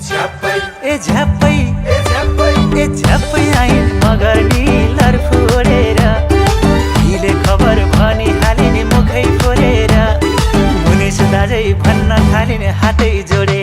झ्याप्पै आइन् मगर निलर फोरेर हिले खबर भनी हालिने मुखै फोरेर मुनिस दाजै भन्न थालिने हातै जोडे